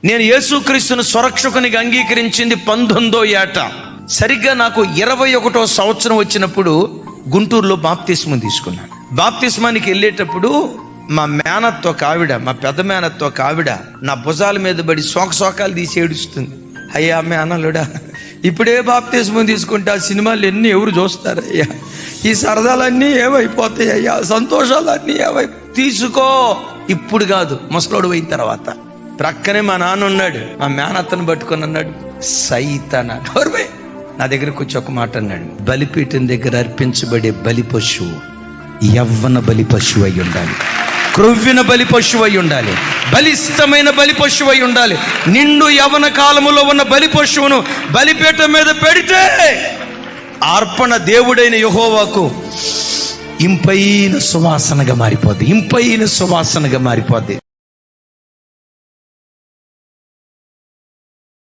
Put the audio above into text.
నేను యేసుక్రీస్తును స్వరక్షకునిగా అంగీకరించింది 19వ ఏట. సరిగ్గా నాకు 21వ సంవత్సరం వచ్చినప్పుడు గుంటూరులో బాప్తిస్మం తీసుకున్నాను. బాప్తిస్మానికి వెళ్ళేటప్పుడు మా మేనత్తో ఒక ఆవిడ, మా పెద్ద మేనత్తో ఒక ఆవిడ నా భుజాల మీద పడి సోకాలు తీసి ఏడుస్తుంది. అయ్యా మేనలుడా, ఇప్పుడే బాప్తిస్మం తీసుకుంటే ఆ సినిమాలు ఎన్ని ఎవరు చూస్తారు అయ్యా, ఈ సరదాలన్నీ ఏమైపోతాయి అయ్యా, సంతోషాలన్నీ తీసుకో, ఇప్పుడు కాదు ముసలోడు అయిన తర్వాత. ప్రక్కనే మా నాన్న ఉన్నాడు, మా మేనత్తను పట్టుకొని అన్నాడు, సైతానా నా దగ్గరకు వచ్చి ఒక మాట అన్నాడు, బలిపీఠం దగ్గర అర్పించబడే బలి పశువు యవ్వన బలి పశువు అయి ఉండాలి, క్రొవ్విన బలి పశువు అయి ఉండాలి, బలిష్టమైన బలి పశువు అయి ఉండాలి. నిండు యవ్వన కాలములో ఉన్న బలి పశువును బలిపీఠం మీద పెడితే అర్పణ దేవుడైన యెహోవాకు ఇంపైన సువాసనగా మారిపోద్ది, ఇంపైన సువాసనగా మారిపోద్ది.